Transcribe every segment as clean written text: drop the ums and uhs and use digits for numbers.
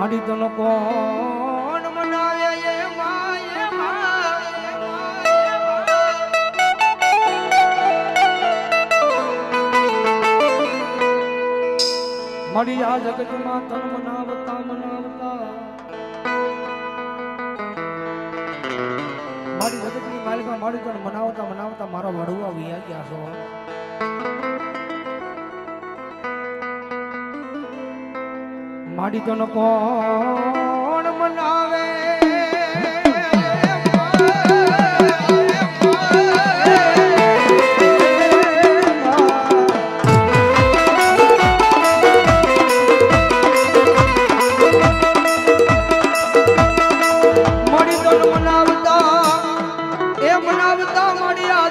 માડી તનો કોણ મનાવે એ માય માડી આ જગતમાં તન મનાવતા મનાવતા મારી જગતની માલિકા માડી તન મનાવતા મનાવતા મારા વડવા વિયા ગયા છો માડી તન કોણ મનાવે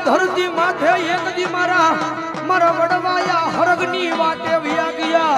ધરતી માથે એક દી મારા વડવાયા હરગની વાતે વિયા ગયા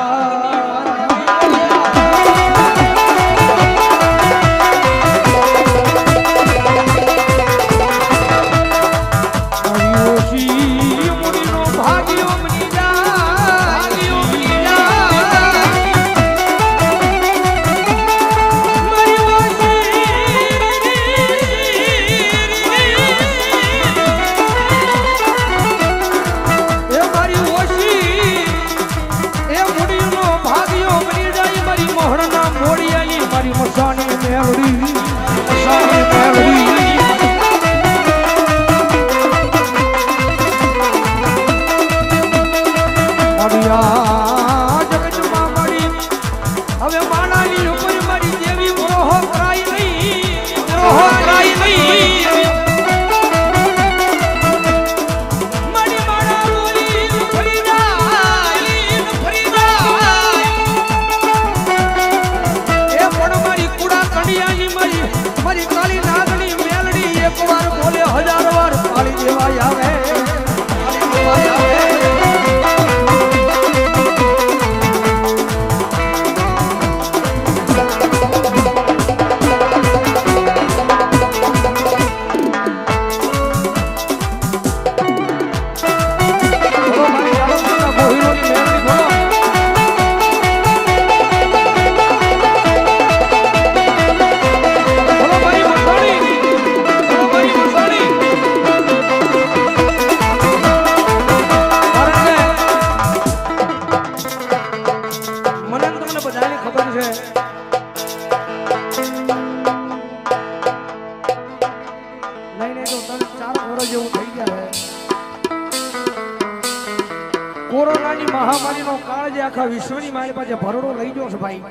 કોરોનાની મહામારીનો કાળ જે આખા વિશ્વની મારી પાસે ભરડો લઈ ગયો છે ભાઈ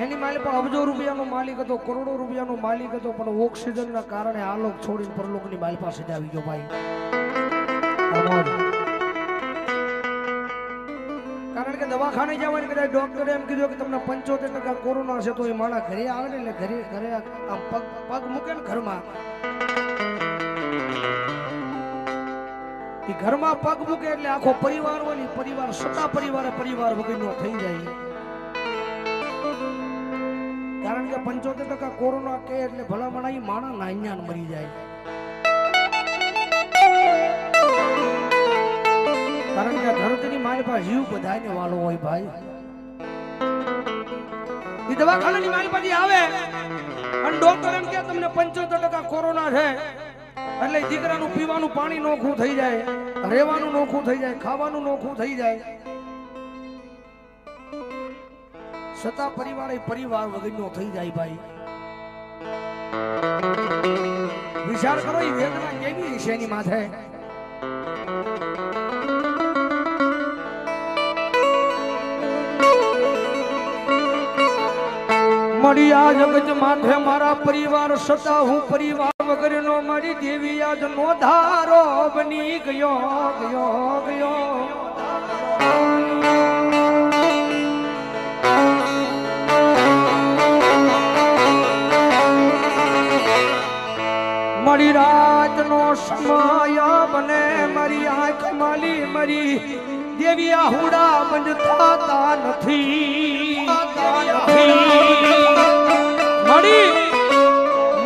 એની માલિક પણ અબજો રૂપિયાનો માલિક હતો કરોડો રૂપિયાનો માલિક હતો પણ ઓક્સિજનના કારણે આ લોક છોડીને પરલોકની માલિક પાસે જ આવી ગયો ભાઈ કારણ કે દવાખાને જવાની કદાચ ડોક્ટરે એમ કીધું કે તમને 75% કોરોના છે તો એ માણા ઘરે આવે ને એટલે ઘરે આમ પગ મૂકે ને ઘરમાં ઘરમાં પગ મૂકે એટલે આખો પરિવાર હોય ને પરિવાર સતા પરિવાર વગરનો થઈ જાય કારણ કે 75% કોરોના કે એટલે ભલામણ એ માણા નાન્યાન મરી જાય કારણ કે ધરતીની મારી પાસે જીવ બધાને વાલો હોય ભાઈ એ દવાખાનાની મારી પાસે આવે અને ડોક્ટર એમ કે તમને 75% કોરોના છે એટલે દીકરાનું પીવાનું પાણી નોખું થઈ જાય રહેવાનું નોખું થઈ જાય ખાવાનું નોખું થઈ જાય સતા પરિવાર વગરનો થઈ જાય ભાઈ વિચાર કરો એ વેદના કેવી છે એની માથે મળી આ જગત માથે મારા પરિવાર સતા હું પરિવાર વગરનો મારી દેવી આજ નો ધારો બની ગયો મળી રાત નો સમય બને મારી આંખ માલી મારી દેવી આહુડા બંધ થતા નથી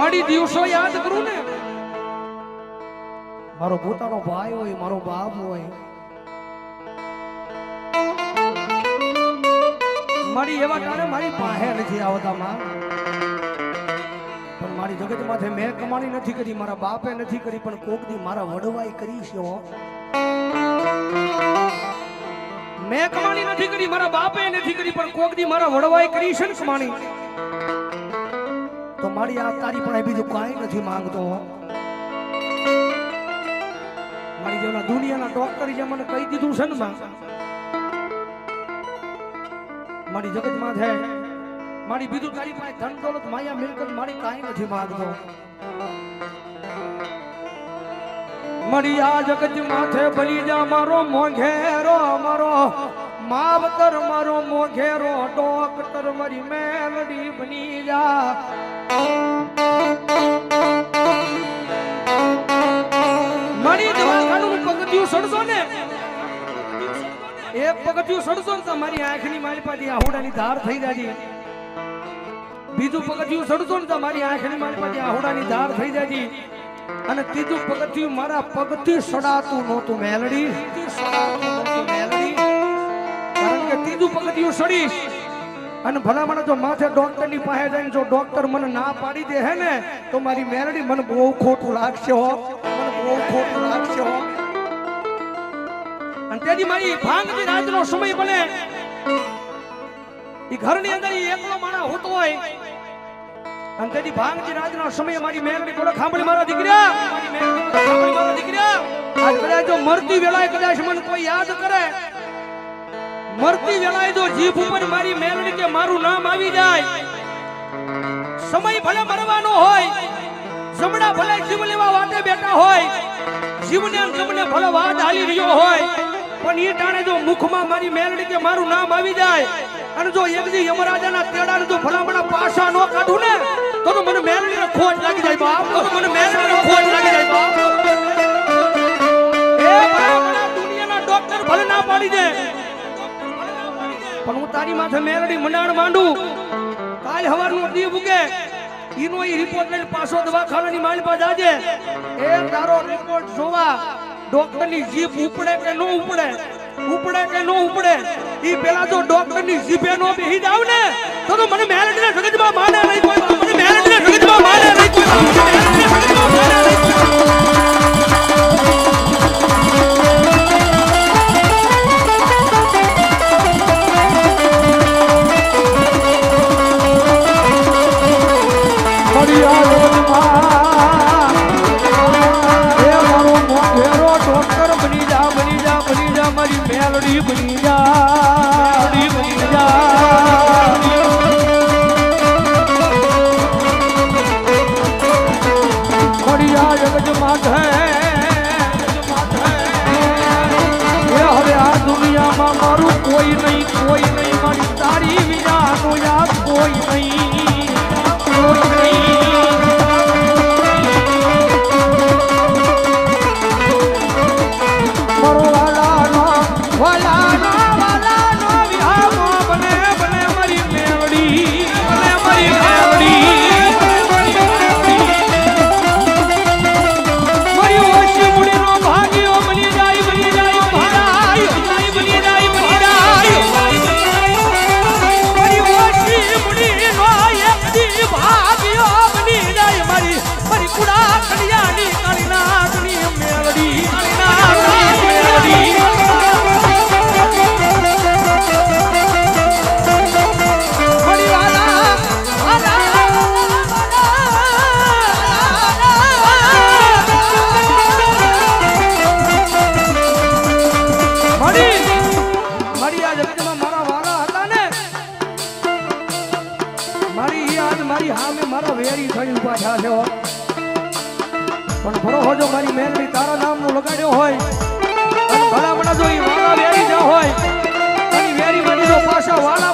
મળી દિવસો યાદ કરું ને મારો પોતાનો ભાઈ હોય મારો બાપ હોય મારી એવા ટાણે મારી પાસે નથી આવતા માં, પણ મારી જગત માથે મેં કમાણી નથી કરી, મારા બાપે નથી કરી, પણ કોક દી મારા વડવાઈ કરી છે હો. મેં કમાણી નથી કરી, મારા બાપે નથી કરી, પણ કોક દી મારા વડવાઈ કરી છે ને કમાણી. તો મારી આ તારી પાસે બીજું કાંઈ નથી માંગતો. મારી જેવના દુનિયાના ડોક્ટરે જે મને કહી દીધું છે ને માં, મારી જગત માં છે મારી બીજું તારી પાસે ધન દોલત માયા મિલકત મારી કાંઈ નથી માંગતો. મારી આ જગત માથે બલી જા મારો મોઘેરો, મારો માવતર, મારો મોઘેરો ડોક્ટર, મારી મેલડી બની જા. મારી દવાખાનું પગથિયું સડશો ને, એક પગથિયું સડશો ને તો મારી આંખની માલપાથી આહુડાની ધાર થઈ જાય. બીજું પગથિયું સડશો ને તો મારી આંખની માલપાથી આહુડાની ધાર થઈ જાય. અને ત્રીજું પગથિયું મારા પગથી સડાતું નહોતું મેલડી, કારણ કે ત્રીજું પગથિયું સડીશ અને ભલામણ જો માથે ડોક્ટર ની પાસે જઈને જો ડોક્ટર મને ના પાડી દે હે ને તો મારી મેલડી મને બહુ ખોટું લાગશે હો, મને બહુ ખોટું લાગશે હો. અને તેથી મારી ભાંગની રાતનો સમય બને, એ ઘરની અંદર એકલો માણસ હોતો હોય, અને તેથી ભાંગની રાતનો સમય મારી મેલડી બોલે, ખાંભળી મારા દીકરા, ખાંભળી મારા દીકરા, આજ કદાચ જો મરતી વેળાએ કદાચ મને કોઈ યાદ કરે, મરતી વેળાએ જો જીભ ઉપર મારી મેલડી કે મારું નામ આવી જાય, સમય ભલે મરવાનો હોય, જમણા ભલે જીવ લેવા વાટે બેઠા હોય, જીવને જમને ભલે વાત હાલી રહ્યો હોય, પણ એ ટાણે જો મુખમાં મારી મેલડી કે મારું નામ આવી જાય અને જો એકજી યમરાજાના તેડાને જો ભલામણા પાછા ન કાઢું ને તો મને મેલડીને ખોટ લાગી જાય બાપ, તો મને મેલડીને ખોટ લાગી જાય બાપ. એ ભલામણા દુનિયાના ડોક્ટર ભલે ના પાડી દે, પણ હું તારી માથે મેલડી મંડાણ માંડું. કાલ હવારનો દીવ ઉગે ઈનો ઈ રિપોર્ટ લઈને પાછો દવાખાનાની માલપા જાજે. એ તારો રિપોર્ટ જોવા ડોક્ટરની જીભ ઉપડે કે નો ઉપડે, ઉપડે કે નો ઉપડે, ઈ પેલા જો ડોક્ટરની જીભે નો બેહી જાવ ને તો મને મેલડીને જગતમાં માને નહીં કોઈ, મને મેલડીને જગતમાં માને નહીં કોઈ, મને મેલડીને જગતમાં માને નહીં કોઈ. મેલડી બની જા, બની જા. ખડિયા જગત માથે હવે આ દુનિયામાં મારું કોઈ નહીં, કોઈ નહીં, મારી તારી વિનાનું યાદ કોઈ નહીં, કોઈ નહીં. પણ ભરો જો મારી મેલડી તારા નામનું લગાડ્યો હોય અને ભલામણા જો ઈ વાળા વેરી જા હોય અને વેરી મારી જો પાછા વાળા